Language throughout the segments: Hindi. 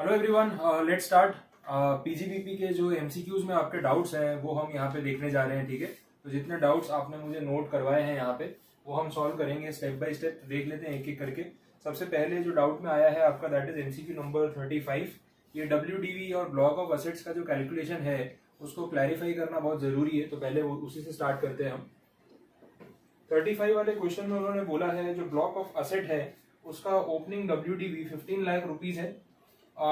Hello everyone, let's start. PGBP के जो एमसीक्यूज में आपके डाउट्स हैं वो हम यहाँ पे देखने जा रहे हैं। ठीक है, तो जितने डाउट्स आपने मुझे नोट करवाए हैं यहाँ पे वो हम सॉल्व करेंगे स्टेप बाय स्टेप। देख लेते हैं एक एक करके। सबसे पहले जो डाउट में आया है आपका, दैट इज एमसीक्यू नंबर 35। ये डब्ल्यूडीवी और ब्लॉक ऑफ असेट्स का जो कैलकुलेशन है उसको क्लैरिफाई करना बहुत जरूरी है, तो पहले उसी से स्टार्ट करते हैं हम। 35 वाले क्वेश्चन में उन्होंने बोला है जो ब्लॉक ऑफ असेट है उसका ओपनिंग डब्ल्यूडीवी 15 लाख रुपीज है।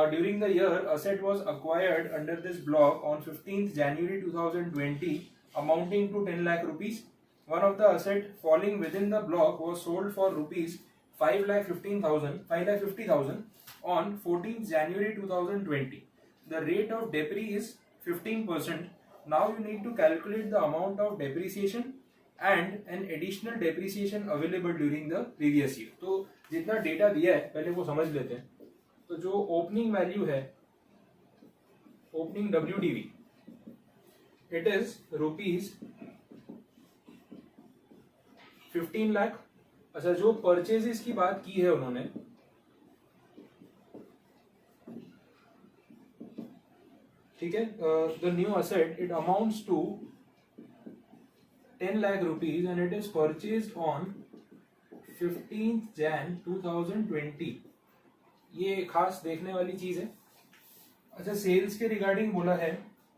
During the year, asset was acquired under this block on 15th January 2020, amounting to 10 lakh rupees. One of the asset falling within the block was sold for rupees 5,50,000 on 14th January 2020. The rate of debris is 15%. Now you need to calculate the amount of depreciation and an additional depreciation available during the previous year. तो जितना डेटा दिया है पहले वो समझ लेते हैं। तो जो ओपनिंग वैल्यू है, opening WDV, it is rupees 15 lakh. अच्छा, जो परचेजेस की बात की है उन्होंने, ठीक है, the new asset it amounts to 10 lakh rupees and it is purchase on 15th Jan 2020। ये खास देखने वाली चीज है। अच्छा, सेल्स के रिगार्डिंग बोला है,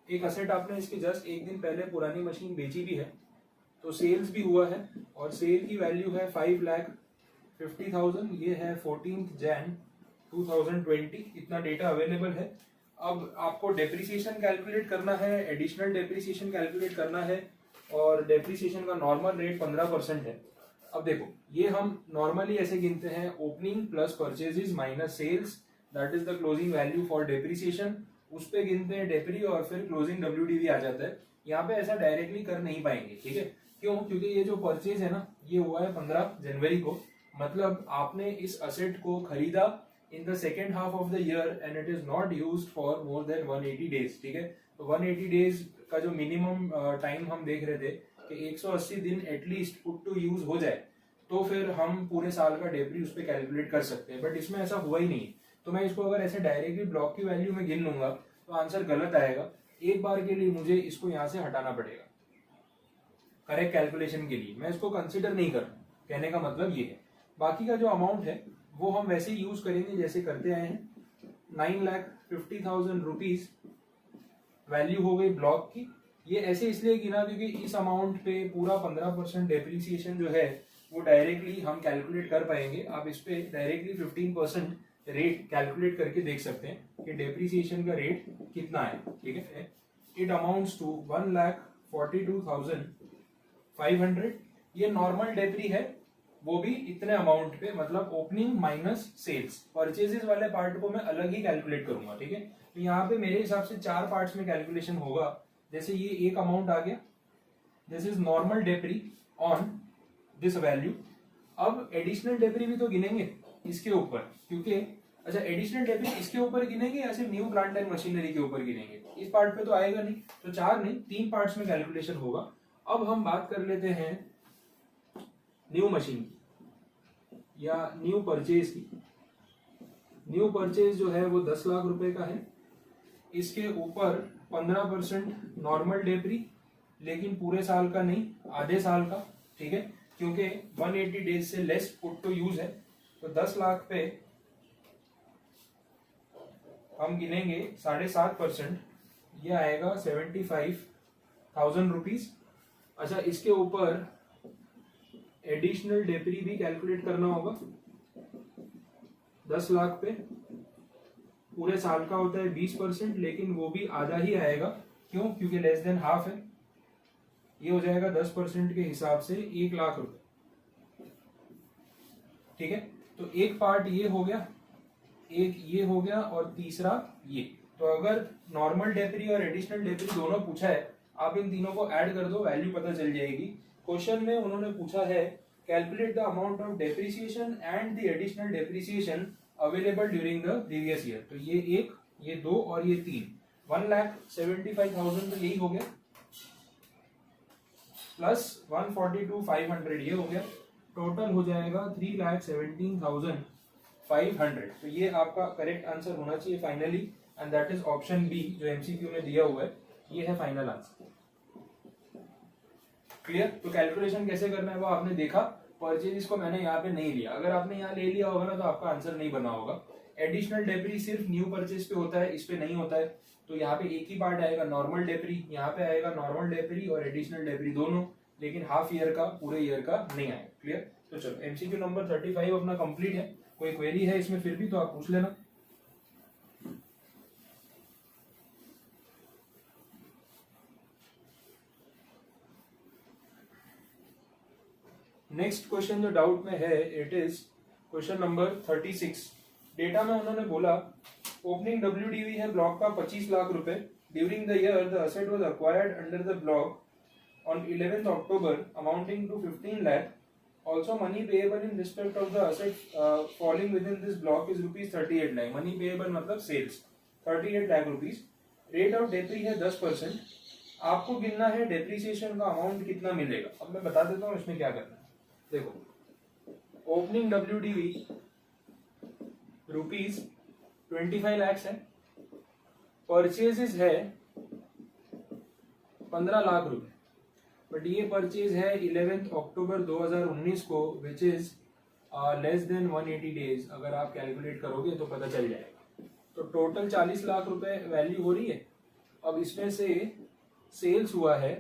एक असेट आपने इसके जस्ट एक दिन पहले पुरानी मशीन बेची भी है, तो सेल्स भी हुआ है और सेल की वैल्यू है 5,50,000। ये है 14th Jan 2020। इतना डेटा अवेलेबल है। अब आपको डेप्रिसिएशन कैलकुलेट करना है, एडिशनल डेप्रिसिएशन कैलकुलेट करना है और डेप्रिसिएशन का नॉर्मल रेट 15% है। अब देखो, ये हम नॉर्मली ऐसे गिनते हैं, opening plus purchases minus sales, that is the closing value for depreciation. उस पे गिनते हैं डेप्री और फिर क्लोजिंग डब्ल्यूडीवी आ जाता है। यहाँ पे ऐसा डायरेक्टली कर नहीं पाएंगे, ठीक है। क्यों? क्योंकि ये जो परचेज है ना, ये हुआ है 15 जनवरी को, मतलब आपने इस असेट को खरीदा in the second half of the year and it is not used for more than 180 days, ठीक है। तो 180 डेज का जो मिनिमम टाइम हम देख रहे थे कि 180 दिन एटलीस्ट पुट टू यूज हो जाए, तो फिर हम पूरे साल का डेप्री उस पर कैलकुलेट कर सकते हैं। बट इसमें ऐसा हुआ ही नहीं, तो मैं इसको अगर ऐसे डायरेक्टली ब्लॉक की वैल्यू में गिन लूंगा तो आंसर गलत आएगा। एक बार के लिए मुझे इसको यहाँ से हटाना पड़ेगा करेक्ट कैलकुलेशन के लिए। मैं इसको कंसिडर नहीं कर रहा, कहने का मतलब ये है। बाकी का जो अमाउंट है वो हम वैसे यूज करेंगे जैसे करते आए हैं। 9,50,000 रुपीज वैल्यू हो गई ब्लॉक की। ये ऐसे इसलिए गिना क्योंकि इस अमाउंट पे पूरा 15% डेप्रिसिएशन जो है वो डायरेक्टली हम कैलकुलेट कर पाएंगे। आप इस पे डायरेक्टली 15% रेट कैलकुलेट करके देख सकते हैं कि डेप्रिसिएशन का रेट कितना है, ठीक है। It amounts to 1,42,500। ये नॉर्मल डेप्री है, वो भी इतने अमाउंट पे, मतलब ओपनिंग माइनस सेल्स। परचेजेस वाले पार्ट को मैं अलग ही कैलकुलेट करूंगा, ठीक है। तो यहाँ पे मेरे हिसाब से 4 पार्ट्स में कैलकुलेशन होगा। जैसे ये एक अमाउंट आ गया, this is normal depre on this value. अब एडिशनल डेप्री भी तो गिनेंगे इसके ऊपर, क्योंकि अच्छा, एडिशनल डेप्री इसके ऊपर गिनेंगे या सिर्फ न्यू प्लांट एंड मशीनरी के ऊपर गिनेंगे? इस पार्ट पे तो आएगा नहीं, तो 4 नहीं 3 पार्ट्स में कैलकुलेशन होगा। अब हम बात कर लेते हैं न्यू मशीन की या न्यू परचेज की। न्यू परचेज जो है वो 10 लाख रुपए का है। इसके ऊपर 15% नॉर्मल डेप्री, लेकिन पूरे साल का नहीं, आधे साल का, ठीक है, क्योंकि 180 डेज से लेस पुट टू यूज है। तो 10 लाख पे हम गिनेंगे 7.5%, ये आएगा 75,000 रुपीज। अच्छा, इसके ऊपर एडिशनल डेप्री भी कैलकुलेट करना होगा। 10 लाख पे पूरे साल का होता है 20%, लेकिन वो भी आधा ही आएगा। क्यों? क्योंकि लेस देन हाफ है। ये हो जाएगा 10% के हिसाब से 1 लाख रुपए, ठीक है। तो एक पार्ट ये हो गया, एक ये हो गया और तीसरा ये। तो अगर नॉर्मल डेप्री और एडिशनल डेप्री दोनों पूछा है, आप इन तीनों को ऐड कर दो, वैल्यू पता चल जाएगी। क्वेश्चन में उन्होंने पूछा है calculate the amount of depreciation and the additional depreciation available during the previous year. तो ये 1, ये 2 और ये 3, 1,75,000 तो यही हो गया, प्लस 142,500 ये हो गया। टोटल हो जाएगा 3,17,500 500। तो ये आपका करेक्ट आंसर होना चाहिए finally, and that is option B जो एमसीक्यू में दिया हुआ है, ये है फाइनल आंसर। क्लियर? तो कैलकुलेशन कैसे करना है वो आपने देखा। परचेज को मैंने यहाँ पे नहीं लिया, अगर आपने यहाँ ले लिया होगा ना तो आपका आंसर नहीं बना होगा। एडिशनल डेप्री सिर्फ न्यू परचेज पे होता है, इस पे नहीं होता है। तो यहाँ पे एक ही पार्ट आएगा नॉर्मल डेप्री, यहाँ पे आएगा नॉर्मल डेप्री और एडिशनल डेप्री दोनों, लेकिन हाफ ईयर का पूरे ईयर का नहीं आएगा। क्लियर? तो चलो एमसीक्यू नंबर 35 अपना कंप्लीट है। कोई क्वेरी है इसमें फिर भी तो आप पूछ लेना। नेक्स्ट क्वेश्चन जो डाउट में है, it is question number 36। Data में उन्होंने बोला ओपनिंग डब्ल्यूडीवी है ब्लॉक का 25 लाख रुपए। During the year the asset was acquired under the block on 11th October amounting to 15 lakh. Also money payable in respect of the asset falling within this block is rupees 38 lakh. Money payable मतलब sales 38 lakh rupees. Rate of depre है 10%. आपको गिनना है डेप्रिसिएशन का अमाउंट कितना मिलेगा। अब मैं बता देता हूँ इसमें क्या करना है। देखो ओपनिंग डब्ल्यूडीवी रुपीज 25 lakhs है, परचेजेस है 15 लाख रुपए, बट ये परचेज है 11 अक्टूबर 2019 को, which is less than 180 days. अगर आप कैलकुलेट करोगे तो पता चल जाएगा। तो टोटल 40 लाख रुपए वैल्यू हो रही है। अब इसमें से सेल्स हुआ है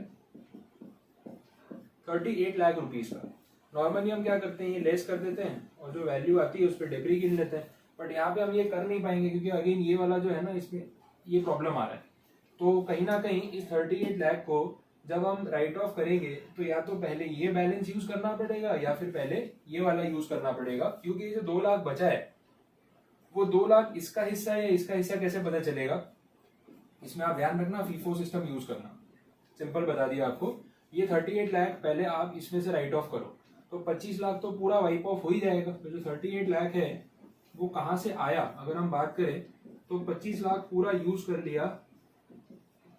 38 लाख रुपीज का। नॉर्मली हम क्या करते हैं, ये लेस कर देते हैं और जो वैल्यू आती है उस पर डेप्री गिन लेते हैं, बट यहाँ पे हम ये कर नहीं पाएंगे क्योंकि अगेन ये वाला जो है ना, इसमें ये प्रॉब्लम आ रहा है। तो कहीं ना कहीं इस 38 लाख को जब हम राइट ऑफ करेंगे तो या तो पहले ये बैलेंस यूज करना पड़ेगा या फिर पहले ये वाला यूज करना पड़ेगा, क्योंकि ये जो 2 लाख बचा है वो 2 लाख इसका हिस्सा है, इसका हिस्सा कैसे पता चलेगा। इसमें आप ध्यान रखना, फीफो सिस्टम यूज करना। सिंपल बता दिया आपको। ये 38 लाख पहले आप इसमें से राइट ऑफ करो तो 25 लाख तो पूरा वाइप ऑफ हो ही जाएगा। तो जो 38 लाख है वो कहां से आया, अगर हम बात करें तो 25 लाख पूरा यूज कर लिया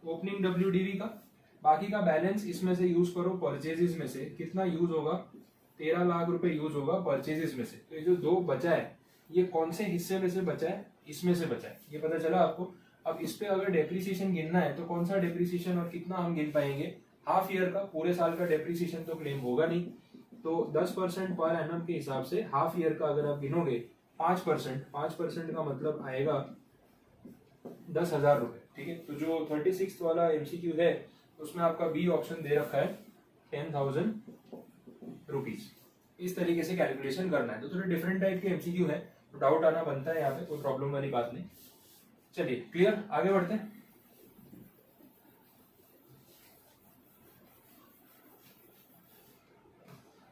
ओपनिंग डब्ल्यूडीवी का, बाकी का बैलेंस इसमें से यूज करो परचेजेस में से। कितना यूज होगा, 13 लाख रुपए यूज होगा परचेजेस में से। तो ये जो 2 बचा है ये कौन से हिस्से में से बचा है, इसमें से बचा है, ये पता चला आपको। अब इस पे अगर डेप्रिसिएशन गिनना है तो कौन सा डेप्रिसिएशन और कितना हम गिन पाएंगे, हाफ ईयर का। पूरे साल का डेप्रिसिएशन तो क्लेम होगा नहीं, तो 10% पर एनम के हिसाब से हाफ ईयर का अगर आप गिनोगे 5% का मतलब आएगा 10,000 रुपए। ठीक है, तो जो 36 वाला एमसीक्यू है उसमें आपका बी ऑप्शन दे रखा है 10,000 रुपीज। इस तरीके से कैलकुलेशन करना है। तो थोड़े डिफरेंट टाइप के एमसीक्यू है, तो डाउट आना बनता है, यहाँ पे कोई प्रॉब्लम वाली बात नहीं। चलिए क्लियर, आगे बढ़ते हैं।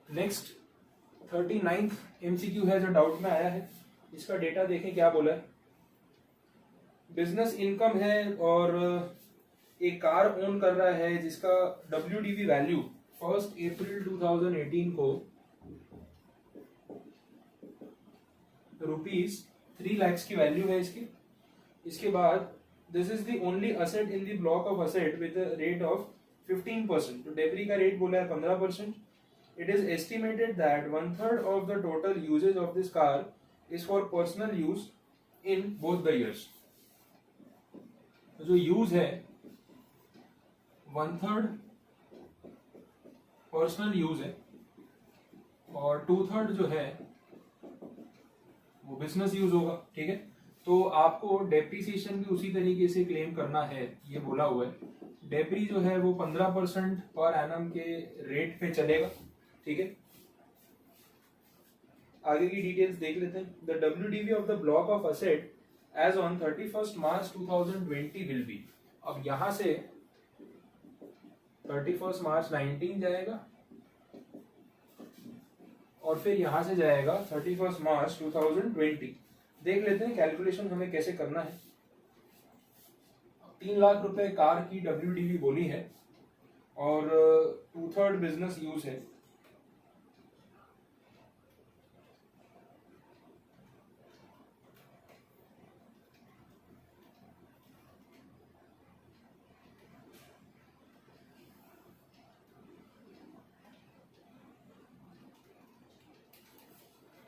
नेक्स्ट 39th एमसीक्यू है जो डाउट में आया है। इसका डेटा देखें क्या बोला है। बिजनेस इनकम है और एक कार ओन कर रहा है जिसका डब्ल्यूडीवी वैल्यू 1 अप्रैल 2018 को ₹3 lakhs की वैल्यू है इसकी। इसके बाद this is the only asset in the block of asset with rate of 15%। तो डेप्री का रेट बोला है 15%। It is estimated that 1/3 of the total usages of this car is for personal use in both the years. जो यूज है 1/3 पर्सनल यूज है और 2/3 जो है वो बिजनेस यूज होगा। ठीक है, तो आपको डेप्रिसिएशन भी उसी तरीके से क्लेम करना है, ये बोला हुआ है। डेप्री जो है वो 15% पर एनम के रेट पे चलेगा। ठीक है, आगे की डिटेल्स देख लेते हैं। The WDV of the block of asset as on 31 March 2020 will be. अब यहां से 31 मार्च 19 जाएगा और फिर यहां से जाएगा 31 मार्च 2020। देख लेते हैं कैलकुलेशन हमें कैसे करना है। 3 लाख रुपए कार की डब्ल्यूडीवी बोली है और 2/3 बिजनेस यूज है।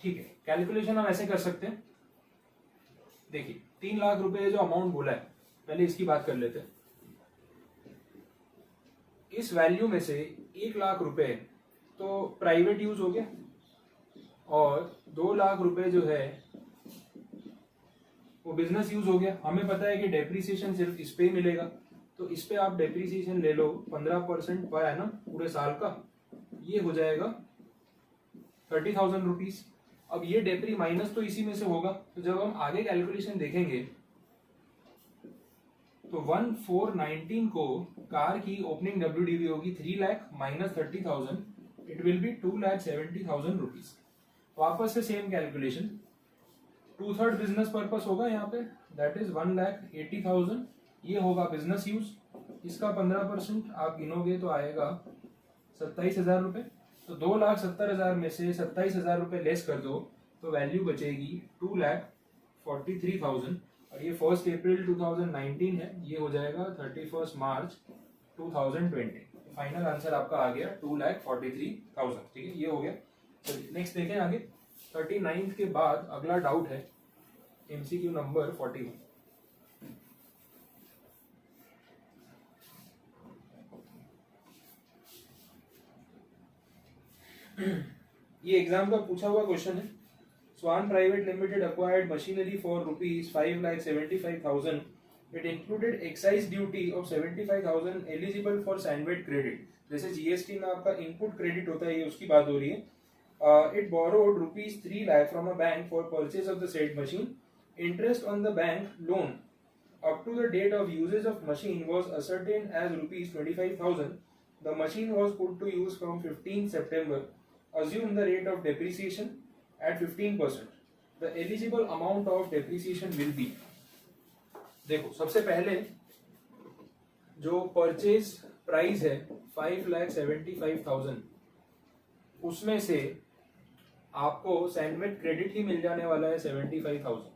ठीक है, कैलकुलेशन हम ऐसे कर सकते हैं। देखिए 3 लाख रुपए जो अमाउंट बोला है, पहले इसकी बात कर लेते हैं। इस वैल्यू में से 1 लाख रुपए तो प्राइवेट यूज हो गया और 2 लाख रुपए जो है वो बिजनेस यूज हो गया। हमें पता है कि डेप्रिसिएशन सिर्फ इस पे ही मिलेगा, तो इस पे आप डेप्रिसिएशन ले लो 15% पर एनम पूरे साल का, ये हो जाएगा 30,000 रुपीज। अब ये डेप्री माइनस तो इसी में से होगा, तो जब हम आगे कैलकुलेशन देखेंगे तो 1419 को कार की ओपनिंग WDV होगी 3 lakh minus 30,000, it will be 2,70,000 rupees. वापस से सेम कैलकुलेशन, 2/3 बिजनेस पर्पस होगा यहाँ पे, दैट इज 1,80,000, ये होगा बिजनेस यूज। इसका 15% आप गिनोगे तो आएगा 27,000 रुपए। तो 2,70,000 में से 27,000 रुपए लेस कर दो तो वैल्यू बचेगी 2,43,000, और ये 1 अप्रैल 2019 है, ये हो जाएगा 31 मार्च 2020। फाइनल आंसर आपका आ गया 2,43,000। ठीक है, ये हो गया। चलिए नेक्स्ट देखें आगे। 39 के बाद अगला डाउट है MCQ नंबर 41। ये एग्जाम का पूछा हुआ क्वेश्चन है। Swan private limited acquired machinery for rupees 5,75,000. It included excise duty of 75,000 eligible for Sandweight credit. जैसे GST में आपका इनपुट क्रेडिट होता है, ये उसकी बात हो रही है। It borrowed rupees 3 lakh from a bank for purchase of the said machine. Interest on the bank loan up to the date of usage of machine was ascertained as rupees 25,000. The machine was put to use from 15 September. Assume the rate of depreciation at 15%. The eligible amount of depreciation will be, देखो सबसे पहले जो परचेज प्राइस है 5,75,000, उसमें से आपको सैंडविच क्रेडिट ही मिल जाने वाला है 75,000।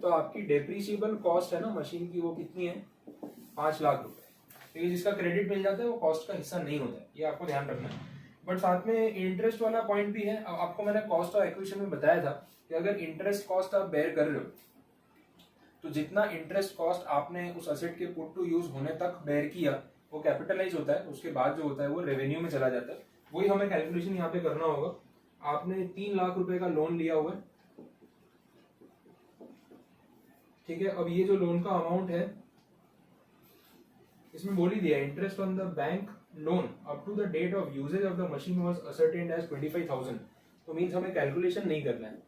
तो आपकी डेप्रिसिएबल कॉस्ट है ना मशीन की, वो कितनी है 5 लाख रुपए। तो जिसका क्रेडिट मिल जाता है वो कॉस्ट का हिस्सा नहीं होता है, ये आपको ध्यान रखना है। बट साथ में इंटरेस्ट वाला पॉइंट भी है। अब आपको मैंने कॉस्ट ऑफ एक्विजिशन में बताया था कि अगर इंटरेस्ट कॉस्ट आप बेयर कर रहे हो तो जितना इंटरेस्ट कॉस्ट आपने उस असेट के पुट टू यूज होने तक बेयर किया वो कैपिटलाइज होता है, उसके बाद जो होता है वो रेवेन्यू में चला जाता है। वही हमें कैलकुलेशन यहाँ पे करना होगा। आपने 3 लाख रुपए का लोन लिया हुआ है, ठीक है। अब ये जो लोन का अमाउंट है इसमें बोल ही दिया, interest on the bank loan up to the date of usage of the machine was ascertained as 25,000। तो मींस हमें कैलकुलेशन नहीं करना है।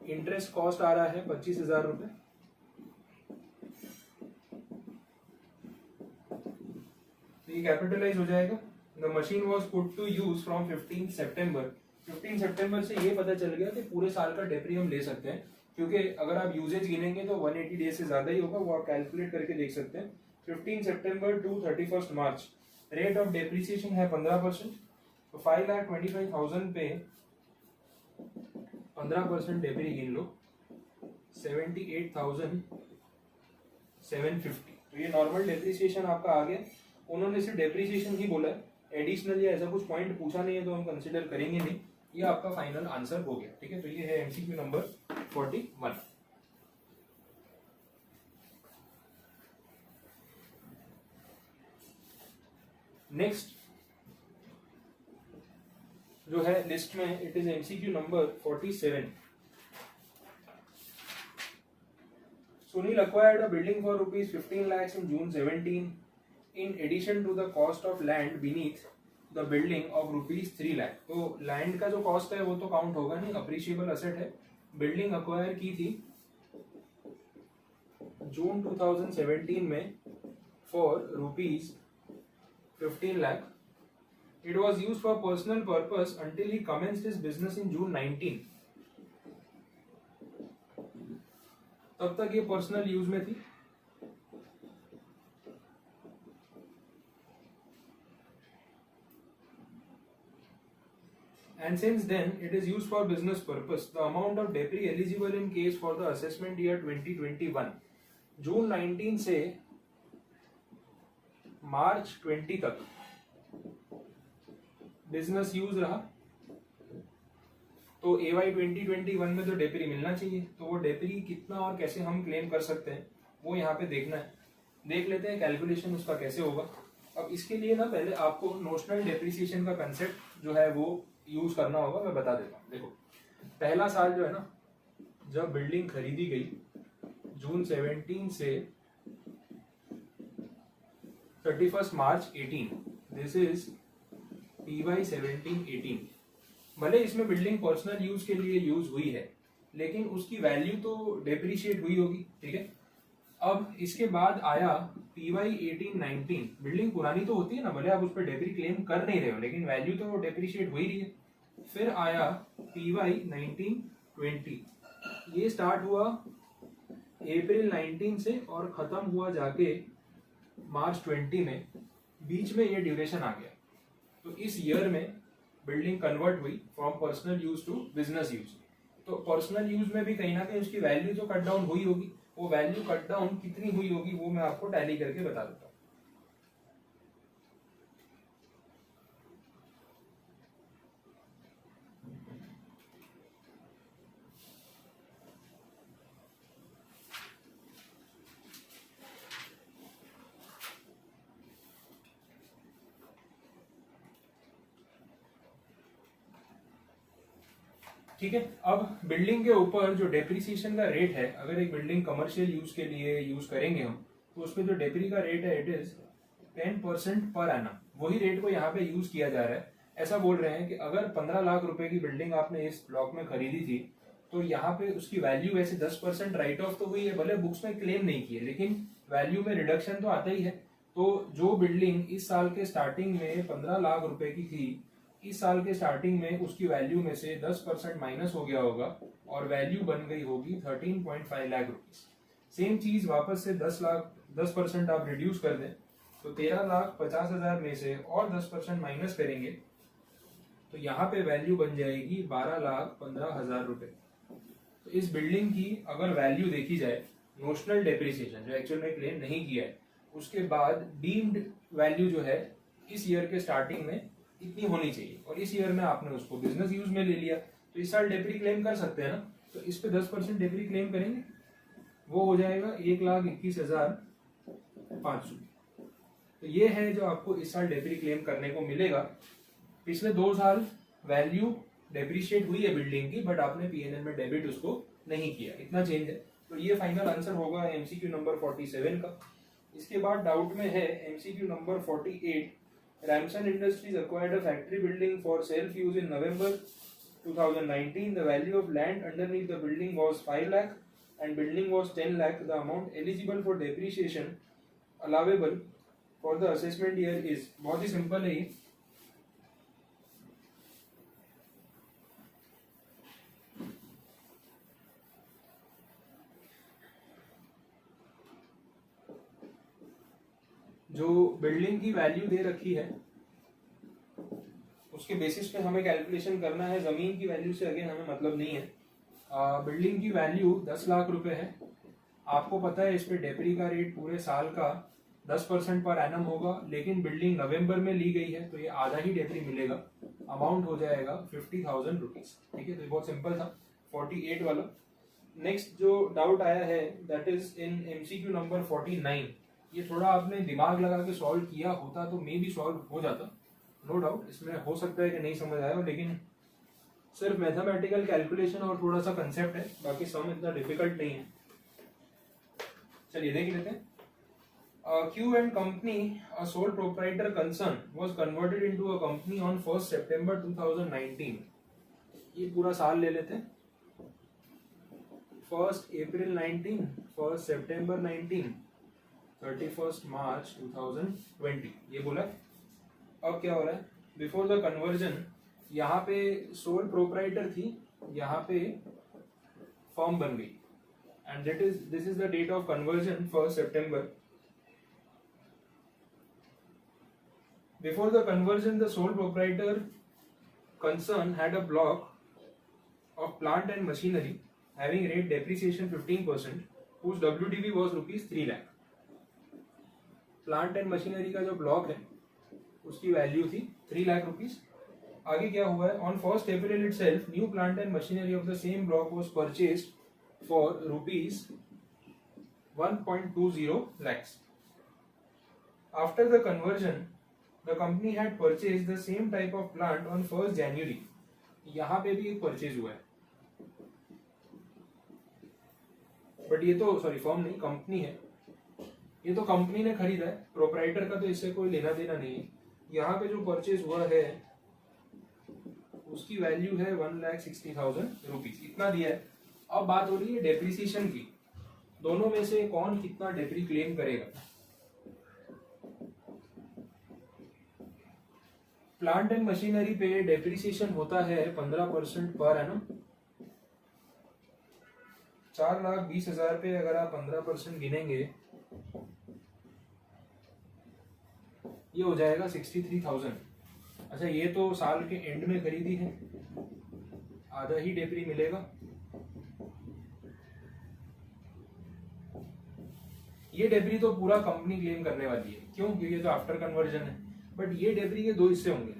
इंटरेस्ट कॉस्ट आ रहा है 25,000 रुपए, तो ये कैपिटलाइज हो जाएगा। The machine was put to use from 15 सितंबर। 15 सितंबर से ये पता चल गया कि पूरे साल का डेप्री हम ले सकते हैं, क्योंकि अगर आप यूजेज गिनेंगे तो 180 डेज से ज्यादा ही होगा, वो आप कैलकुलेट करके देख सकते हैं। 15 सितंबर to 31 March rate of depreciation है 15%। तो 5,25,000 पे 15% डेप्री गिन लो 78,750। तो ये नॉर्मल डेप्रिसिएशन आपका आ गया। उन्होंने सिर्फ डेप्रिसिएशन ही बोला है, एडिशनल या ऐसा कुछ पॉइंट पूछा नहीं है तो हम कंसिडर करेंगे नहीं। ये आपका फाइनल आंसर हो गया, ठीक है। तो ये है MCQ नंबर 41। नेक्स्ट जो है लिस्ट में, it is MCQ number 47। Sunil acquired a building for rupees 15 lakhs in June 17 in addition to the cost of land beneath the building of rupees 3 lakh। तो लैंड का जो कॉस्ट है वो तो काउंट होगा नहीं, अप्रिशिएबल असेट है। बिल्डिंग अक्वायर की थी जून 2017 में for rupees 15 lakh। It was used for personal purpose until he commenced his business in June 19। तब तक ये पर्सनल यूज में थी। And since then it is used for business purpose. The amount of debris eligible in case for the assessment year 2021, जून 19 से मार्च 20 तक बिजनेस यूज रहा। तो AY 2021 में तो डेप्री मिलना चाहिए, तो वो डेप्री कितना और कैसे हम क्लेम कर सकते हैं वो यहाँ पे देखना है। देख लेते हैं कैलकुलेशन उसका कैसे होगा। अब इसके लिए ना पहले आपको नोशनल डेप्रिसिएशन का कंसेप्ट जो है वो यूज करना होगा, मैं बता देता हूँ। देखो पहला साल जो है ना, जब बिल्डिंग खरीदी गई जून 17 से 31 मार्च 18, दिस इज PY 17-18। भले इसमें बिल्डिंग पर्सनल यूज के लिए यूज हुई है, लेकिन उसकी वैल्यू तो डेप्रिशिएट हुई होगी, ठीक है। अब इसके बाद आया PY 18-19, बिल्डिंग पुरानी तो होती है ना, भले आप उस पर डेप्री क्लेम कर नहीं रहे हो, लेकिन वैल्यू तो डेप्रिशिएट हो ही रही है। फिर आया PY 19-20, ये स्टार्ट हुआ अप्रैल 19 से और खत्म हुआ जाके मार्च 20 में, बीच में ये ड्यूरेशन आ गया। तो इस ईयर में बिल्डिंग कन्वर्ट हुई from personal use to business use. तो पर्सनल यूज में भी कहीं ना कहीं उसकी वैल्यू तो कट डाउन हुई होगी, वो वैल्यू कट डाउन कितनी हुई होगी वो मैं आपको टैली करके बता देता हूँ। ठीक है, अब बिल्डिंग के ऊपर जो डेप्रिसिएशन का रेट है, अगर एक बिल्डिंग कमर्शियल यूज के लिए यूज करेंगे हम, तो उसमें जो डेप्री का रेट है इट इज 10% पर एनम। वही रेट को यहाँ पे यूज किया जा रहा है। ऐसा बोल रहे हैं कि अगर 15 लाख रुपए की बिल्डिंग आपने इस ब्लॉक में खरीदी थी, तो यहाँ पे उसकी वैल्यू वैसे 10% राइट ऑफ तो हुई है, भले बुक्स में क्लेम नहीं किए, लेकिन वैल्यू में रिडक्शन तो आता ही है। तो जो बिल्डिंग इस साल के स्टार्टिंग में 15 लाख रुपए की थी, इस साल के स्टार्टिंग में उसकी वैल्यू में से 10% माइनस हो गया होगा और वैल्यू बन गई होगी 13.5 लाख रुपीज। सेम चीज वापस से 10% आप रिड्यूस कर दें, तो 13,50,000 में से और 10% माइनस करेंगे, तो यहाँ पे वैल्यू बन जाएगी 12,15,000 रुपए। तो इस बिल्डिंग की अगर वैल्यू देखी जाए, नोशनल डेप्रिसिएशन जो एक्चुअल में क्लेम नहीं किया है, उसके बाद डीम्ड वैल्यू जो है इस ईयर के स्टार्टिंग में इतनी होनी चाहिए, और इस ईयर में आपने उसको बिजनेस यूज में ले लिया, तो इस साल डेप्री क्लेम कर सकते हैं ना। तो इस पे 10% डेप्री क्लेम करेंगे, वो हो जाएगा 1,21,500। तो ये है जो आपको इस साल डेप्री क्लेम करने को मिलेगा। पिछले 2 साल वैल्यू डेप्रिशिएट हुई है बिल्डिंग की, बट आपने पीएनएल में डेबिट उसको नहीं किया, इतना चेंज है। तो ये फाइनल आंसर होगा एमसीक्यू नंबर 47 का। इसके बाद डाउट में है MCQ number 48, Ramson Industries acquired a factory building for self-use in November 2019. The value of land underneath the building was 5 lakh and building was 10 lakh. The amount eligible for depreciation allowable for the assessment year is, बहुत ही सिंपल है ये। जो बिल्डिंग की वैल्यू दे रखी है उसके बेसिस पे हमें कैलकुलेशन करना है। जमीन की वैल्यू से अगेन हमें मतलब नहीं है। बिल्डिंग की वैल्यू 10 लाख रुपए है। आपको पता है इस पे डेप्री का रेट पूरे साल का 10% पर एनम होगा, लेकिन बिल्डिंग नवंबर में ली गई है तो ये आधा ही डेप्री मिलेगा। अमाउंट हो जाएगा 50,000 रुपीज। ठीक है, तो ये बहुत सिंपल था 48 वाला। नेक्स्ट जो डाउट आया है that is in MCQ number 49। ये थोड़ा आपने दिमाग लगा के सॉल्व किया होता तो मे भी सॉल्व हो जाता, नो डाउट। इसमें हो सकता है कि नहीं समझ आया हो, लेकिन सिर्फ मैथमेटिकल कैलकुलेशन और थोड़ा सा कंसेप्ट है, बाकी सम इतना डिफिकल्ट नहीं है। चलिए देख लेते हैं। Q and Company, a sole proprietor concern, was converted into a company on 1st September 2019. ये पूरा साल ले लेते हैं। 1st April 19, 1st September 19, 31st March 2020, ये बोला है। अब क्या हो रहा है, बिफोर द कन्वर्जन यहाँ पे सोल प्रोप्राइटर थी, यहाँ पे फर्म बन गई, and this is the date of conversion 1st September. Before the conversion, the sole proprietor concern had a block of plant and machinery having rate depreciation 15%, whose WDV was rupees 3 lakh. Plant and machinery का जो ब्लॉक है उसकी वैल्यू थी 3 लाख रुपीज, आगे क्या हुआ है, on 1st April itself new plant and machinery of the same block was purchased for rupees 1.20 lakhs. After the conversion, the company had purchased the same type of plant on 1st January. यहाँ पे भी एक परचेज हुआ है, बट ये तो सॉरी फर्म नहीं, कंपनी है, ये तो कंपनी ने खरीदा है, प्रोप्राइटर का तो इससे कोई लेना देना नहीं है। यहाँ पे जो परचेज हुआ है उसकी वैल्यू है 1,60,000 रुपीज, इतना दिया है। अब बात हो रही है डेप्रिसिएशन की, दोनों में से कौन कितना डेप्री क्लेम करेगा। प्लांट एंड मशीनरी पे डेप्रिसिएशन होता है 15% पर एनम। 4,20,000 पे अगर आप 15% गिनेंगे ये हो जाएगा 63,000। अच्छा, ये तो साल के एंड में खरीदी है, आधा ही डेप्री मिलेगा। ये डेप्री तो पूरा कंपनी क्लेम करने वाली है, क्यों? क्योंकि ये तो आफ्टर कन्वर्जन है। बट ये डेप्री के दो हिस्से होंगे,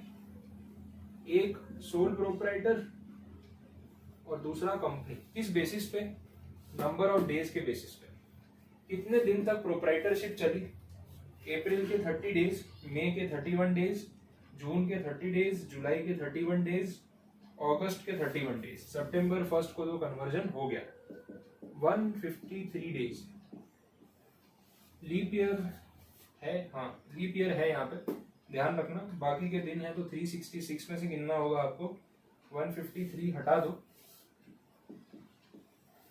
एक सोल प्रोप्राइटर और दूसरा कंपनी। किस बेसिस पे? नंबर ऑफ डेज के बेसिस पे। कितने दिन तक प्रोप्राइटरशिप चली? अप्रैल के 30 डेज, मई के 31 डेज, जून के 30 डेज, जुलाई के 31 डेज, अगस्त के 31 डेज, सितंबर 1 को तो कन्वर्जन हो गया, 153 डेज। लीप ईयर है, हाँ लीप ईयर है यहाँ पे, ध्यान रखना। बाकी के दिन है तो 366 में से गिनना होगा आपको, 153 हटा दो,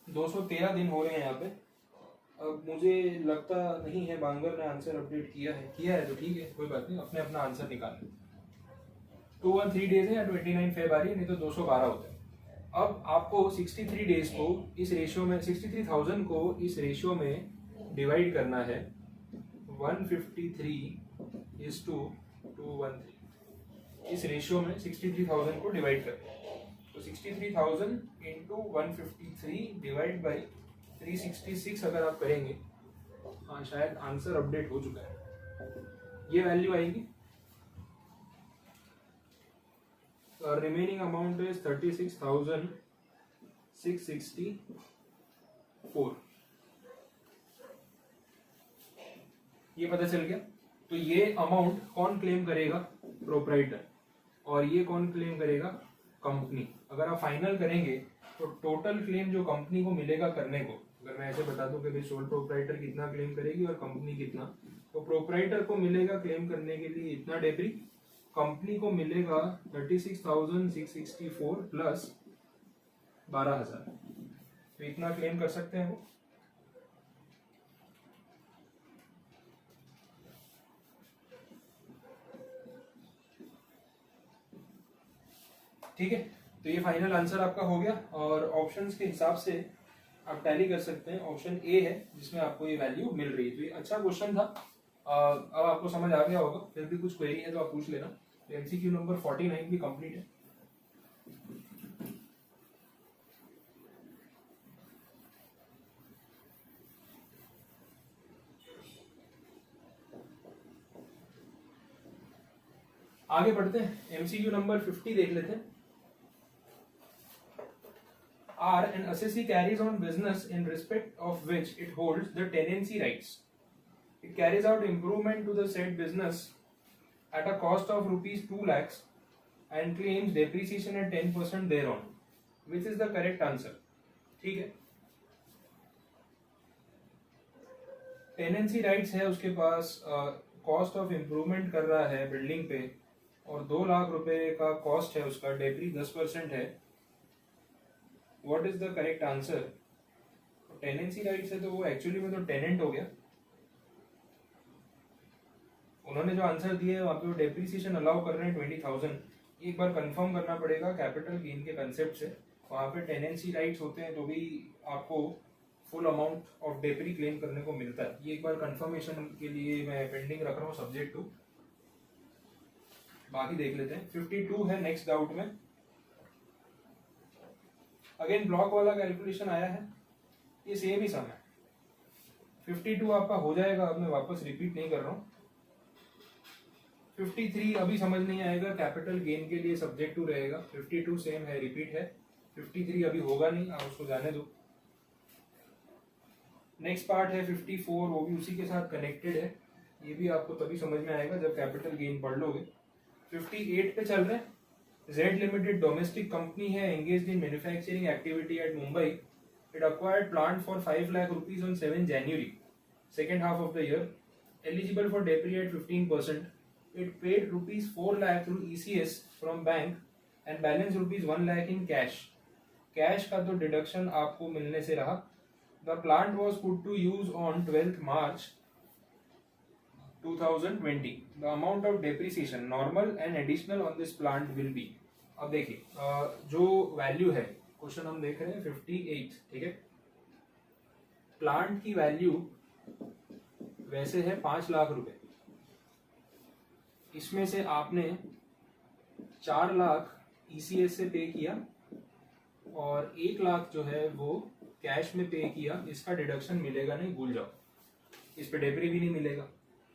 213 दिन हो रहे हैं यहाँ पे। अब मुझे लगता नहीं है बांगर ने आंसर अपडेट किया है तो ठीक है, कोई बात नहीं, अपने अपना आंसर निकाल लें। 213 डेज है या 29 फेब आ रही है, नहीं तो 212 होता है। अब आपको 63 डेज को इस रेशियो में, 63,000 को इस रेशियो में डिवाइड करना है, 153:213। इस रेशियो में 63,000 को डिवाइड करना है, तो 63,000 इंटू 153 डिवाइड बाई 366 अगर आप करेंगे, हाँ शायद आंसर अपडेट हो चुका है, ये वैल्यू आएगी। Remaining amount is 36,664। ये पता चल गया। तो ये अमाउंट कौन क्लेम करेगा? प्रोप्राइटर। और ये कौन क्लेम करेगा? कंपनी। अगर आप फाइनल करेंगे तो टोटल क्लेम जो कंपनी को मिलेगा करने को, अगर मैं ऐसे बता दूं कि भाई सोल प्रोप्राइटर कितना क्लेम करेगी और कंपनी कितना, तो प्रोप्राइटर को मिलेगा क्लेम करने के लिए इतना डेप्री, कंपनी को मिलेगा 36,664 प्लस 12,000, तो इतना क्लेम कर सकते हैं वो। ठीक है, तो ये फाइनल आंसर आपका हो गया। और ऑप्शंस के हिसाब से आप टैली कर सकते हैं। ऑप्शन ए है जिसमें आपको ये वैल्यू मिल रही है। तो ये अच्छा क्वेश्चन था, अब आपको समझ आ गया होगा। फिर भी कुछ क्वेरी है तो आप पूछ लेना। तो एमसीक्यू नंबर 49 भी कंप्लीट है। आगे बढ़ते हैं, एमसीक्यू नंबर 50 देख लेते हैं। Are an assessee carries on business in respect of which it holds the tenancy rights. It carries out improvement to the said business at a cost of rupees 2 lakhs and claims depreciation at 10% thereon. Which is the correct answer? ठीक है, टेनेंसी राइट्स है उसके पास, कॉस्ट ऑफ इम्प्रूवमेंट कर रहा है बिल्डिंग पे, और 2 लाख रुपए का कॉस्ट है उसका, डेप्री 10% है। What is the correct answer? Tenancy rights है तो वो एक्चुअली में तो टेनेंट हो गया। उन्होंने जो आंसर दिया है वहाँ पे वो डेप्रिसिएशन अलाउ कर रहे हैं 20,000। एक बार कंफर्म करना पड़ेगा कैपिटल गेन के कंसेप्ट से। वहाँ पे टेनेंसी राइट्स होते हैं तो भी आपको फुल अमाउंट ऑफ डेप्री क्लेम करने को मिलता है। ये एक बार कंफर्मेशन के लिए मैं पेंडिंग रख रहा हूँ सब्जेक्ट टू। बाकी देख लेते हैं। 52 है नेक्स्ट डाउट में। अगेन ब्लॉक वाला कैलकुलेशन आया है, ये सेम ही सम है। 52 आपका हो जाएगा, अब मैं वापस रिपीट नहीं कर रहा हूँ। 53 अभी समझ नहीं आएगा, कैपिटल गेन के लिए सब्जेक्टिव रहेगा। 52 सेम है, रिपीट है। 53 अभी होगा नहीं, आप उसको जाने दो। नेक्स्ट पार्ट है 54, वो भी उसी के साथ कनेक्टेड है। ये भी आपको तभी समझ में आएगा जब कैपिटल गेन पढ़ लोगे। 58 पे चल रहे हैं। जेड लिमिटेड डोमेस्टिक कंपनी है, engaged in manufacturing activity at Mumbai. It acquired plant for 5 lakh rupees on 7 January, second half of the year. Eligible for debris at 15%. It paid rupees 4 lakh through ECS from bank and balance rupees 1 lakh in cash. Cash का तो डिडक्शन आपको मिलने से रहा। The plant was put to use on 12th March 2020. The amount of depreciation normal and additional on this plant will be. अब देखिए जो वैल्यू है, क्वेश्चन हम देख रहे हैं 58, ठीक है। प्लांट की वैल्यू वैसे है 5 लाख रुपए, इसमें से आपने 4 लाख ECS से पे किया और 1 लाख जो है वो कैश में पे किया। इसका डिडक्शन मिलेगा नहीं, भूल जाओ, इस पे डेब्री भी नहीं मिलेगा।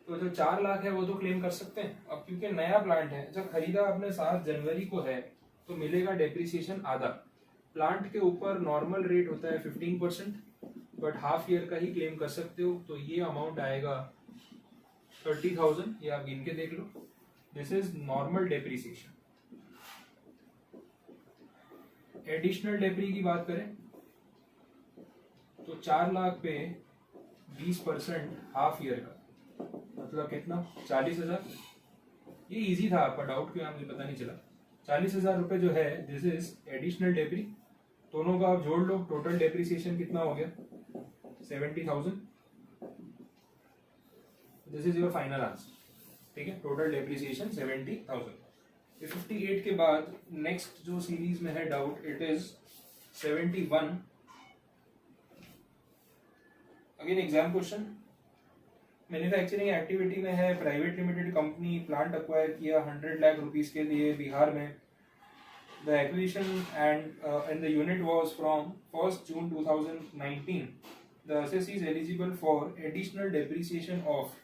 तो जो 4 लाख है वो तो क्लेम कर सकते हैं। अब क्योंकि नया प्लांट है, जब खरीदा आपने 7 जनवरी को है, तो मिलेगा डेप्रिसिएशन आधा। प्लांट के ऊपर नॉर्मल रेट होता है 15%, बट हाफ ईयर का ही क्लेम कर सकते हो। तो ये अमाउंट आएगा 30,000, ये आप गिन के देख लो। This is normal depreciation. Additional depre की बात करें तो 4 लाख पे 20% हाफ ईयर का मतलब कितना, 40,000। ये इजी था, आपका डाउट क्यों मुझे पता नहीं चला। 40,000 रुपए जो है, दिस इज एडिशनल डेप्री। दोनों का आप जोड़ लो, टोटल डेप्रिसिएशन कितना हो गया, 70,000। This is your final answer, ठीक है। Total depreciation 70,000। 58 के बाद नेक्स्ट जो सीरीज में है doubt, it is 71। Again exam question. Manufacturing activity में है, private limited company plant acquire किया 100 लाख रुपीस के लिए बिहार में। The acquisition and the unit was from 1 June 2019। The assessee is eligible for additional depreciation of.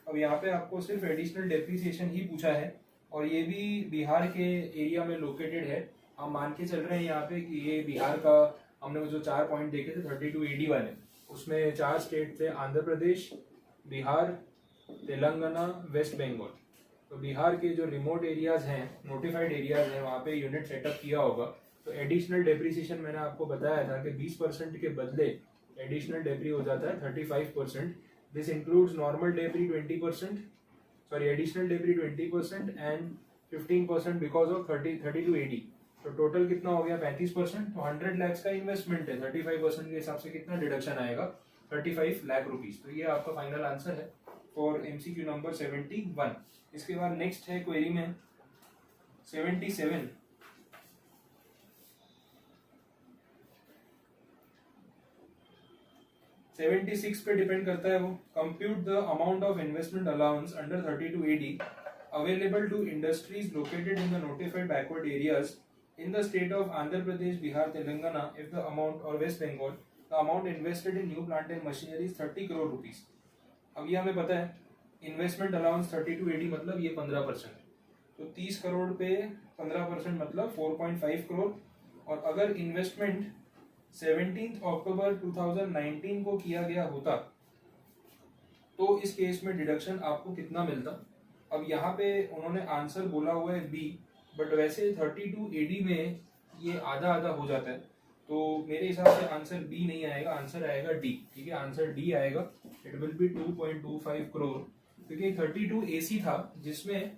अब यहाँ पे आपको सिर्फ एडिशनल डेप्रिसिएशन ही पूछा है और ये भी बिहार के एरिया में लोकेटेड है। हम मान के चल रहे हैं यहाँ पे कि ये बिहार का, हमने जो 4 पॉइंट देखे थे 32 AD वाले, उसमें 4 स्टेट थे, आंध्र प्रदेश, बिहार, तेलंगाना, वेस्ट बंगाल। तो बिहार के जो रिमोट एरियाज हैं, नोटिफाइड एरियाज हैं, वहाँ पे यूनिट सेटअप किया होगा। तो एडिशनल डेप्रिसिएशन मैंने आपको बताया था कि 20% के बदले एडिशनल डेप्री हो जाता है 35%। This includes normal depre 20%, sorry additional depre 20% and 15% because of 32 AD। तो टोटल कितना हो गया, 35%। तो 100 लाख का इन्वेस्टमेंट है, 35% के हिसाब से कितना डिडक्शन आएगा, 35 लाख रुपीज। तो ये आपका फाइनल आंसर है फॉर MCQ नंबर 71। इसके बाद नेक्स्ट है क्वेरी में 77। 76 पे डिपेंड करता है वो। Compute the amount of investment allowance under 32 AD available to industries located in the notified backward areas in the state of Andhra Pradesh, Bihar, Telangana, if the amount, or West Bengal, the amount invested in new plant and machinery is 30 crore rupees. अब ये हमें पता है इन्वेस्टमेंट अलाउंस 32 AD मतलब ये 15%, तो 30 करोड़ पे 15% मतलब 4.5 करोड़। और अगर इन्वेस्टमेंट 17 अक्टूबर 2019 को किया गया होता तो इस केस में डिडक्शन आपको कितना मिलता। अब यहाँ पे उन्होंने आंसर बोला हुआ है बी, बट वैसे 32 AD में ये आधा आधा हो जाता है, तो मेरे हिसाब से आंसर बी नहीं आएगा, आंसर आएगा डी, ठीक है। आंसर डी आएगा, इट विल बी 2.25 करोड़, क्योंकि 32 AC था जिसमें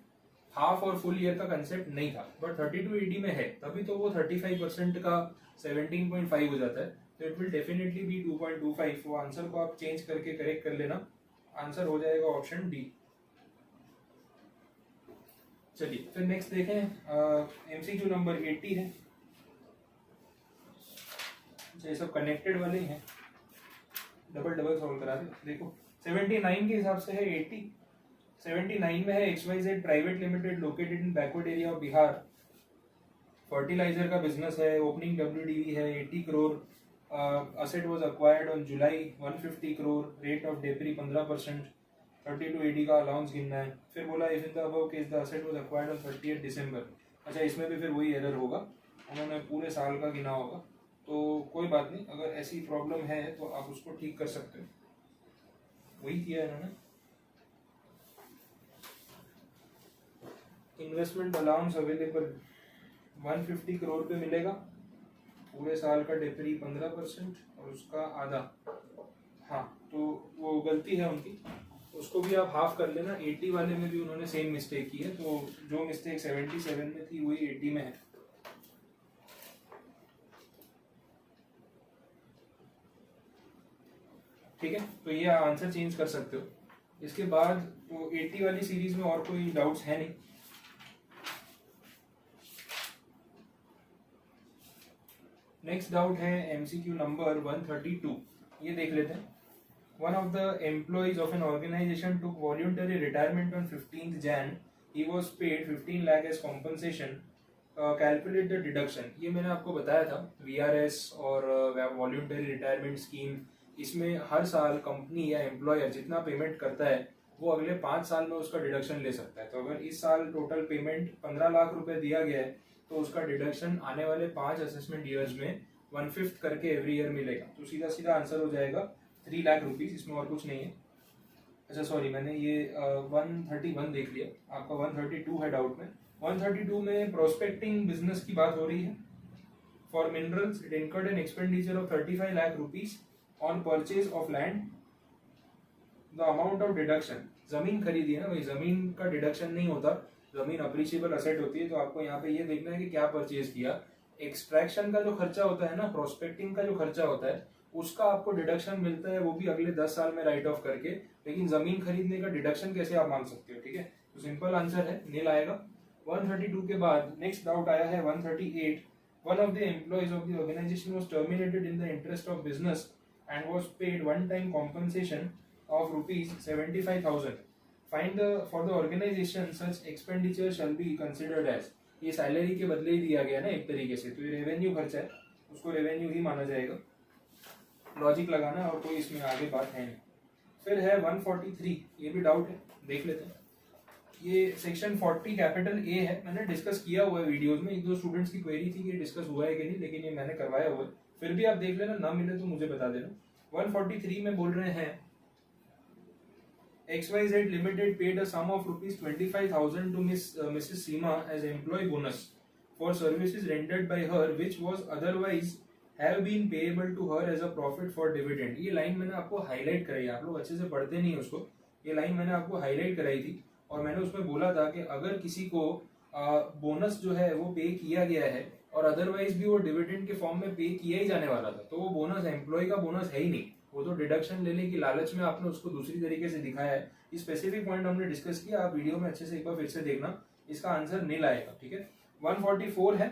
हाफ और फुल ईयर का कंसेप्ट नहीं था, बट 32 AD में है, तभी तो वो 35% का 17.5 हो जाता है। तो इट विल डेफिनेटली बी 2.25। वो आंसर को आप चेंज करके करेक्ट कर लेना, आंसर हो जाएगा ऑप्शन डी। चलिए फिर नेक्स्ट देखें, MCQ नंबर 80 है। ये सब कनेक्टेड वाले ही हैं, डबल सॉल्व करा दे। देखो 79 के हिसाब से है 80। 79 में है XYZ private limited located in backward area of Bihar, fertiliser का बिजनेस है, ओपनिंग WDV है 80 crore, asset was acquired on July 150 crore, rate of depre 15%, 32 AD का अलाउंस गिनना है। फिर बोला if in the above case the asset was acquired on 30 दिसंबर। अच्छा, इसमें भी फिर वही एरर होगा, उन्होंने पूरे साल का गिना होगा। तो कोई बात नहीं, अगर ऐसी प्रॉब्लम है तो आप उसको ठीक कर सकते हो, वही किया है इन्होंने। इन्वेस्टमेंट अलाउंस अवेलेबल 150 करोड़ पे मिलेगा, पूरे साल का डेप्री 15% और उसका आधा। हाँ, तो वो गलती है उनकी, उसको भी आप हाफ कर लेना। 80 वाले में भी उन्होंने सेम मिस्टेक की है, तो जो मिस्टेक 77 में थी वही 80 में है। ठीक है, तो ये आंसर चेंज कर सकते हो। इसके बाद तो 80 वाली सीरीज में और कोई डाउट्स है नहीं। नेक्स्ट डाउट है एमसीक्यू नंबर 132, ये देख लेते हैं। One of the employees of an organization took voluntary retirement on 15th Jan. He was paid 15 lakh as compensation. Calculate the deduction. ये मैंने आपको बताया था, VRS और वॉल्यूंटरी रिटायरमेंट स्कीम, इसमें हर साल कंपनी या एम्प्लॉयर जितना पेमेंट करता है वो अगले 5 साल में उसका डिडक्शन ले सकता है। तो अगर इस साल टोटल पेमेंट 15 लाख रुपए दिया गया है तो उसका डिडक्शन आने वाले 5 असेसमेंट ईयर्स में 1/5 करके एवरी ईयर मिलेगा। तो सीधा सीधा आंसर हो जाएगा 3 लाख रुपीज, इसमें और कुछ नहीं है। अच्छा सॉरी, मैंने ये 131 देख लिया, आपका 132 है डाउट में। 132 में प्रोस्पेक्टिंग बिजनेस की बात हो रही है। For minerals it incurred an expenditure of 35 lakh rupees on purchase of land. The amount of deduction, जमीन खरीदी है ना भाई, जमीन का डिडक्शन नहीं होता, जमीन अप्रिशिएबल असेट होती है। तो आपको यहाँ पे ये देखना है कि क्या परचेज किया। एक्सट्रैक्शन का जो खर्चा होता है ना, प्रोस्पेक्टिंग का जो खर्चा होता है, उसका आपको डिडक्शन मिलता है, वो भी अगले 10 साल में राइट ऑफ करके। लेकिन जमीन खरीदने का डिडक्शन कैसे आप मांग सकते हो? ठीक है, तो सिंपल आंसर है नील आएगा। 132 के बाद नेक्स्ट डाउट आया है 138। One of the employees of the organisation was terminated in the interest of business and was paid one time compensation of ₹75,000. Find the for the organisation such expenditure shall be considered as. ये सैलरी के बदले ही दिया गया ना एक तरीके से, तो ये रेवेन्यू खर्चा है, उसको रेवेन्यू ही माना जाएगा। लॉजिक लगाना और कोई इसमें आगे बात है नहीं। फिर है 143, ये भी डाउट है, देख लेते हैं। ये सेक्शन 40 कैपिटल ए है, मैंने डिस्कस किया हुआ है वीडियोस में। 1-2 स्टूडेंट्स की क्वेरी थी कि डिस्कस हुआ है कि नहीं, लेकिन ये मैंने करवाया हुआ है, फिर भी आप देख लेना, ना मिले तो मुझे बता देना। 143 में बोल रहे हैं XYZ Limited paid a sum of ₹25,000 to Mrs. Seema as employee bonus for services rendered by her which was otherwise have been payable to her as a profit for dividend। ये लाइन मैंने आपको हाईलाइट कराई, आप लोग अच्छे से पढ़ते नहीं उसको, ये लाइन मैंने आपको हाईलाइट कराई थी और मैंने उसमें बोला था कि अगर किसी को बोनस जो है वो पे किया गया है और अदरवाइज भी वो डिविडेंड के फॉर्म में पे किया ही जाने वाला था, तो वो बोनस एम्प्लॉय का बोनस है ही नहीं, वो तो डिडक्शन लेने की लालच में आपने उसको दूसरी तरीके से दिखाया है। इस स्पेसिफिक पॉइंट हमने डिस्कस किया, आप वीडियो में अच्छे से एक बार फिर से देखना, इसका आंसर नील आएगा। ठीक है, 144 है,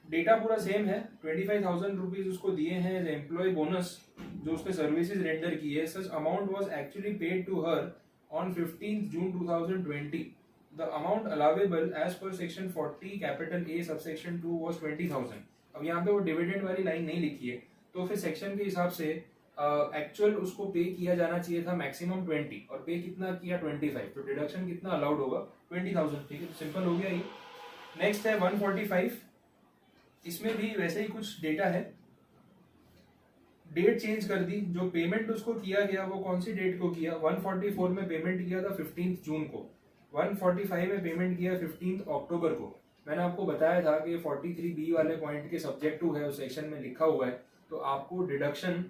डेटा पूरा सेम है। 25,000 रुपीज उसको दिए हैं एज एम्प्लॉय बोनस जो उसने सर्विसेज रेंडर की है। Such amount was actually paid to her on 15 June 2020। The amount allowable as per section 40 capital A subsection 2 was 20,000। अब यहाँ पे वो डिविडेंड वाली लाइन नहीं लिखी है, तो फिर सेक्शन के हिसाब से एक्चुअल उसको पे किया जाना चाहिए था मैक्सिमम 20 और पे कितना किया 25, तो डिडक्शन कितना अलाउड होगा 20,000। ठीक है, सिंपल हो गया ये। नेक्स्ट है 145, इसमें भी वैसे ही कुछ डेटा है, डेट चेंज कर दी। जो पेमेंट उसको किया गया वो कौन सी डेट को किया, 144 में पेमेंट किया था 15 जून को, 145 में पेमेंट किया 15 अक्टूबर को। मैंने आपको बताया था कि 43B वाले पॉइंट के सब्जेक्ट 2 है, उस सेक्शन में लिखा हुआ है, तो आपको डिडक्शन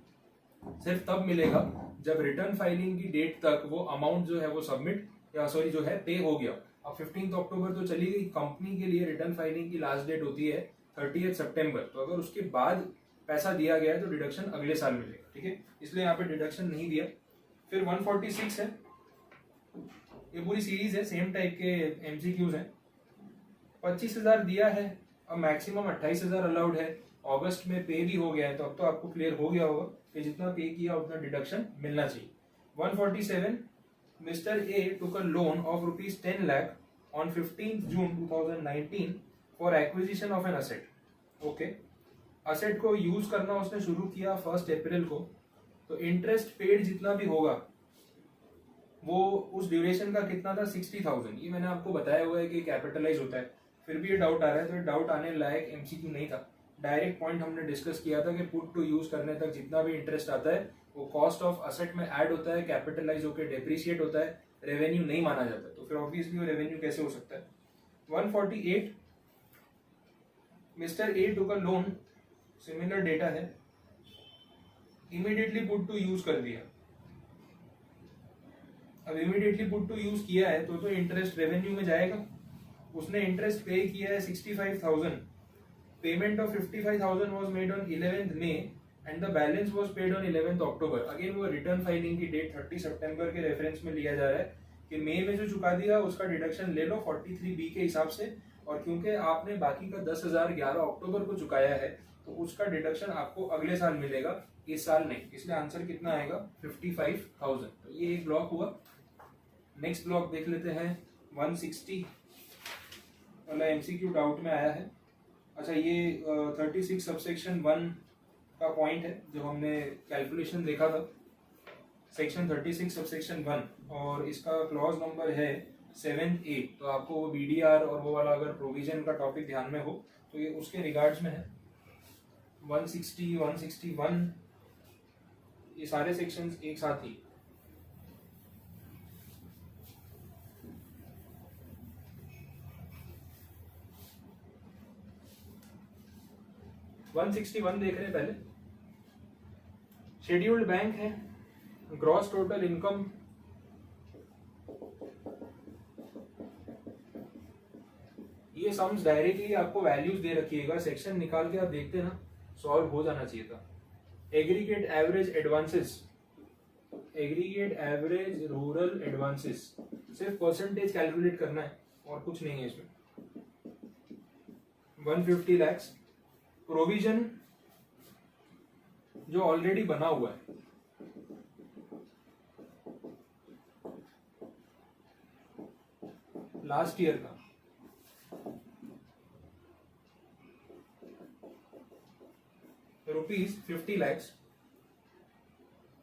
सिर्फ तब मिलेगा जब रिटर्न फाइलिंग की डेट तक वो अमाउंट जो है वो सबमिट या सॉरी जो है पे हो गया। अब 15 अक्टूबर तो चली गई, कंपनी के लिए रिटर्न फाइलिंग की लास्ट डेट होती है 30 सितंबर, तो अगर उसके बाद पैसा दिया गया है तो डिडक्शन अगले साल मिलेगा। ठीक है, इसलिए यहाँ पे डिडक्शन नहीं दिया। फिर 146 है, ये पूरी सीरीज है, सेम टाइप के एमसीक्यूज हैं। 25,000 दिया है, अब मैक्सिमम 28,000 अलाउड है, अगस्त में पे भी हो गया है, तो अब तो आपको क्लियर हो गया होगा कि जितना पे किया उतना डिडक्शन मिलना चाहिए। 147, mister A took a loan of ₹10 lakh on 15 June 2019 for acquisition of an asset. Okay, asset को यूज करना उसने शुरू किया 1 अप्रैल को, तो इंटरेस्ट पेड जितना भी होगा वो उस ड्यूरेशन का कितना था 60,000। ये मैंने आपको बताया हुआ है कि कैपिटलाइज होता है, फिर भी ये डाउट आ रहा है, तो ये डाउट आने लायक एमसीक्यू नहीं था। डायरेक्ट पॉइंट हमने डिस्कस किया था कि पुट टू यूज करने तक जितना भी इंटरेस्ट आता है वो कॉस्ट ऑफ असेट में ऐड होता है, कैपिटलाइज होकर डेप्रिशिएट होता है, रेवेन्यू नहीं माना जाता। तो फिर ऑब्वियसली वो रेवेन्यू कैसे हो सकता है। 148 mister A took a loan, similar data है, इमीडिएटली पुट टू यूज कर दिया। अब इमीडिएटली पुट टू यूज किया है तो इंटरेस्ट रेवेन्यू में जाएगा। उसने इंटरेस्ट पे किया है 65,000, payment of 55,000 was made on 11th May and the balance was paid on 11th October। Again वो रिटर्न फाइलिंग की डेट 30 सितंबर के रेफरेंस में लिया जा रहा है कि मई में जो चुका दिया उसका डिडक्शन ले लो 43B के हिसाब से, और क्योंकि आपने बाकी का 10,000 11 अक्टूबर को चुकाया है तो उसका डिडक्शन आपको अगले साल मिलेगा, इस साल नहीं। इसलिए आंसर कितना आएगा 55,000। तो ये एक ब्लॉक हुआ। नेक्स्ट ब्लॉक देख लेते हैं 160 वाला, एमसीक्यू डाउट में आया है। अच्छा, ये 36 सबसेक्शन 1 का पॉइंट है जो हमने कैलकुलेशन देखा था, सेक्शन 36 सबसेक्शन 1, और इसका क्लॉज नंबर है 7A। तो आपको वो बीडीआर और वो वाला अगर प्रोविजन का टॉपिक ध्यान में हो तो ये उसके रिगार्ड्स में है। 160, 161 ये सारे सेक्शंस एक साथ ही। वन 161 देख रहे हैं पहले। शेड्यूल्ड बैंक है, ग्रॉस टोटल इनकम ये सम्स डायरेक्टली आपको वैल्यूज दे रखिएगा, सेक्शन निकाल के आप देखते ना सॉल्व हो जाना चाहिए था। Aggregate average advances, aggregate average rural advances, सिर्फ परसेंटेज कैलकुलेट करना है और कुछ नहीं है इसमें। 150 लाख प्रोविजन जो ऑलरेडी बना हुआ है, लास्ट ईयर का, ₹50 lakhs।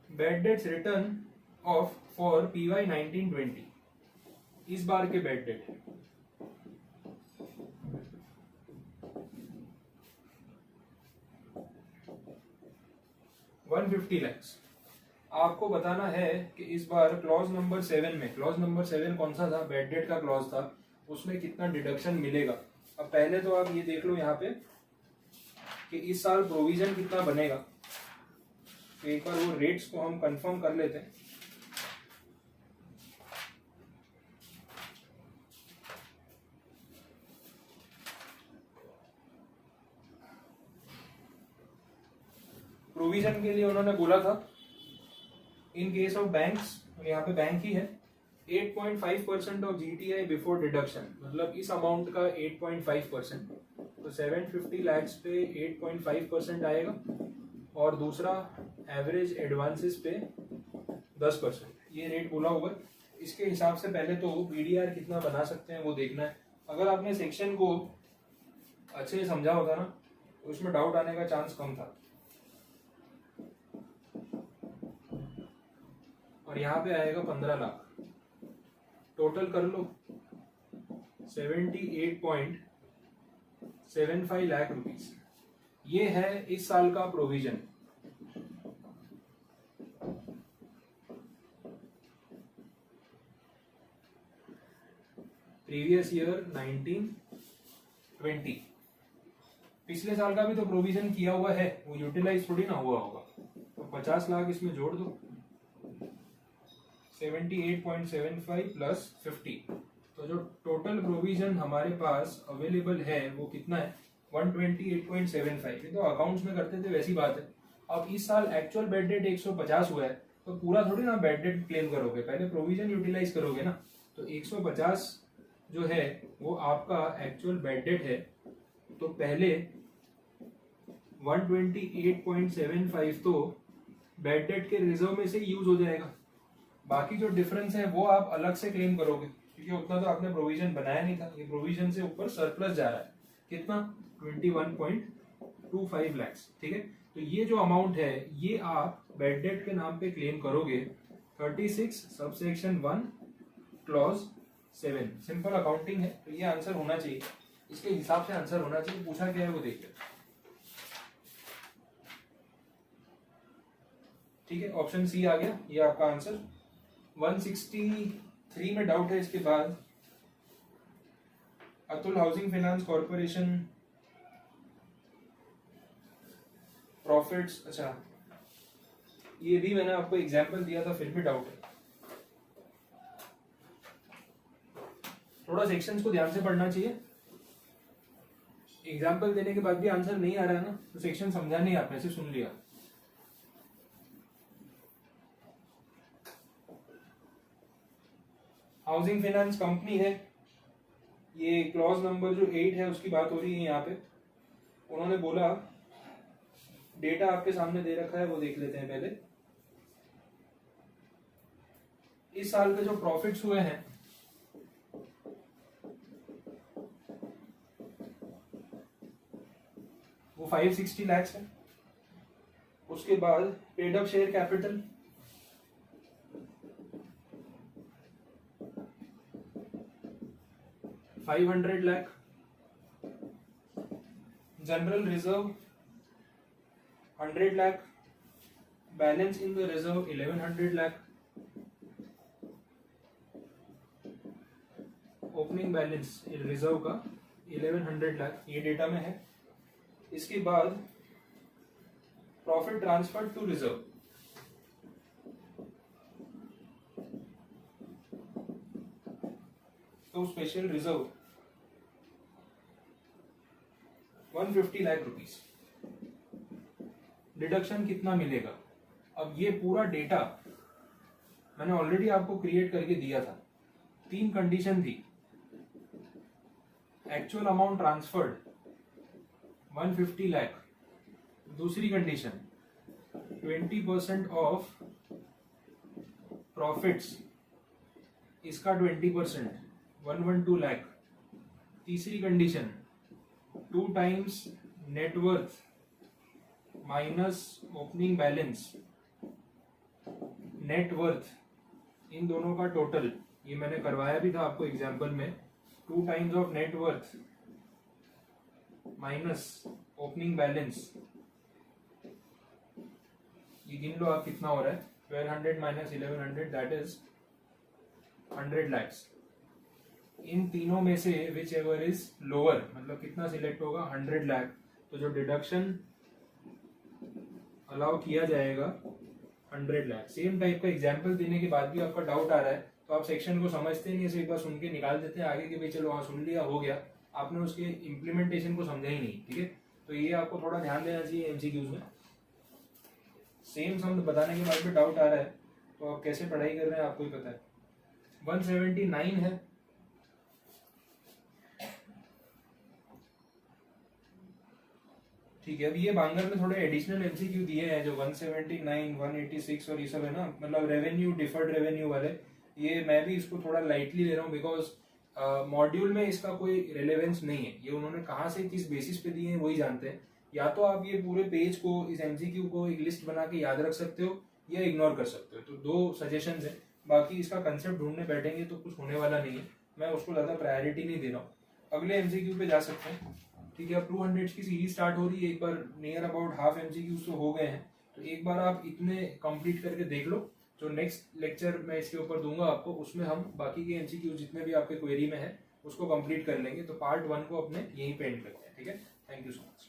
Bad debts return of for PY 1920, इस बार के बैड डेट 150 lakhs। आपको बताना है कि इस बार क्लॉज नंबर 7 में, क्लॉज नंबर 7 कौन सा था, बैड डेट का क्लॉज था, उसमें कितना डिडक्शन मिलेगा। अब पहले तो आप ये देख लो यहाँ पे कि इस साल प्रोविजन कितना बनेगा। तो एक बार वो रेट्स को हम कंफर्म कर लेते हैं। प्रोविजन के लिए उन्होंने बोला था इन केस ऑफ बैंक्स, यहाँ पे बैंक ही है, 8.5% ऑफ GTI बिफोर डिडक्शन, मतलब इस अमाउंट का 8.5%, तो 750 lakhs पे 8.5% आएगा, और दूसरा एवरेज एडवांसेस पे 10%, ये रेट बोला हुआ है। इसके हिसाब से पहले तो BDR कितना बना सकते हैं वो देखना है। अगर आपने सेक्शन को अच्छे से समझा होता ना तो उसमें डाउट आने का चांस कम था। और यहाँ पे आएगा 15 लाख, टोटल कर लो 78.75 लाख रुपीस। ये है इस साल का प्रोविजन। प्रीवियस ईयर 1920, पिछले साल का भी तो प्रोविजन किया हुआ है, वो यूटिलाइज थोड़ी ना हुआ होगा, तो 50 लाख इसमें जोड़ दो, 78.75 प्लस 50, तो जो टोटल प्रोविजन हमारे पास अवेलेबल है वो कितना है 128.75। ये तो अकाउंट्स में करते थे वैसी बात है। अब इस साल एक्चुअल बेड डेट 150 हुआ है तो पूरा थोड़ी ना बेड डेट क्लेम करोगे, पहले प्रोविजन यूटिलाइज करोगे ना। तो 150 जो है वो आपका एक्चुअल बेड डेट है, तो पहले 128.75 तो बेड डेट के रिजर्व में से यूज हो जाएगा, बाकी जो डिफरेंस है वो आप अलग से क्लेम करोगे क्योंकि उतना तो आपने प्रोविजन बनाया नहीं था। ये प्रोविजन से ऊपर सरप्लस जा रहा है, कितना 21.25 लाख। ठीक है, तो ये जो अमाउंट है ये आप बेड डेट के नाम पे क्लेम करोगे 36 सबसेक्शन 1 क्लॉज 7। सिंपल अकाउंटिंग है, तो ये आंसर होना चाहिए, इसके हिसाब से आंसर होना चाहिए। पूछा क्या है वो देखिए। ठीक है, ऑप्शन सी आ गया, ये आपका आंसर। 163 में डाउट है इसके बाद। Atul housing finance corporation profits, अच्छा ये भी मैंने आपको एग्जांपल दिया था, फिर भी डाउट है। थोड़ा सेक्शंस को ध्यान से पढ़ना चाहिए। एग्जांपल देने के बाद भी आंसर नहीं आ रहा है ना, तो सेक्शन समझा नहीं, आपने से सुन लिया। हाउसिंग फाइनेंस कंपनी है, ये क्लॉज नंबर जो 8 है उसकी बात हो रही है यहाँ पे। उन्होंने बोला, डेटा आपके सामने दे रखा है वो देख लेते हैं पहले। इस साल के जो प्रॉफिट्स हुए हैं वो 560 लाख है। उसके बाद paid up share capital 500 lakh, general reserve 100 lakh, balance in the reserve 1100 lakh, opening balance reserve का 1100 लाख, ये डेटा में है। इसके बाद प्रॉफिट ट्रांसफर टू रिजर्व, तो special reserve 150 lakh rupees. Deduction कितना मिलेगा? अब ये पूरा डेटा मैंने ऑलरेडी आपको क्रिएट करके दिया था। 3 कंडीशन थी। एक्चुअल अमाउंट ट्रांसफर्ड 150 लाख, दूसरी कंडीशन 20% ऑफ प्रॉफिट्स, इसका 20% 112 लाख, तीसरी condition 2 times net worth minus opening balance net worth, इन दोनों का टोटल, ये मैंने करवाया भी था आपको एग्जाम्पल में। 2 times of net worth minus opening balance, ये गिन लो आप कितना हो रहा है। 1200 माइनस 1100 दैट इज 100 लैक्स। इन तीनों में से विच एवर इज लोअर, मतलब कितना सिलेक्ट होगा? 100 लाख। तो जो डिडक्शन अलाउ किया जाएगा 100 लाख। सेम टाइप का एग्जाम्पल देने के बाद भी आपका डाउट आ रहा है तो आप सेक्शन को समझते नहीं, एक बार सुन के निकाल देते हैं आगे कि भाई चलो हाँ सुन लिया, हो गया। आपने उसके इम्प्लीमेंटेशन को समझा ही नहीं, ठीक है। तो ये आपको थोड़ा ध्यान देना चाहिए एमसीक्यूज में। सेम सम बताने के बाद भी डाउट आ रहा है तो आप कैसे पढ़ाई कर रहे हैं आपको ही पता है। 179 है, ठीक है। अब ये बांगर में थोड़े एडिशनल एमसीक्यू दिए हैं जो 179, 186 और ये सब है ना, मतलब रेवेन्यू, डिफर्ड रेवेन्यू वाले। ये मैं भी इसको थोड़ा लाइटली ले रहा हूँ बिकॉज मॉड्यूल में इसका कोई रिलेवेंस नहीं है। ये उन्होंने कहाँ से किस बेसिस पे दिए हैं वही जानते हैं। या तो आप ये पूरे पेज को, इस एमसीक्यू को एक लिस्ट बना के याद रख सकते हो या इग्नोर कर सकते हो। तो 2 सजेशन है, बाकी इसका कंसेप्ट ढूंढने बैठेंगे तो कुछ होने वाला नहीं है। मैं उसको ज्यादा प्रायोरिटी नहीं दे रहा हूँ। अगले एमसीक्यू पे जा सकते हैं, ठीक है। अब 200 की सीरीज स्टार्ट हो रही है, एक बार नियर अबाउट हाफ एमसीक्यूज तो हो गए हैं, तो एक बार आप इतने कंप्लीट करके देख लो। जो नेक्स्ट लेक्चर मैं इसके ऊपर दूंगा आपको, उसमें हम बाकी के एमसीक्यूज जितने भी आपके क्वेरी में है उसको कंप्लीट कर लेंगे। तो पार्ट 1 को अपने यहीं पे एंड करते हैं, ठीक है। Thank you so much.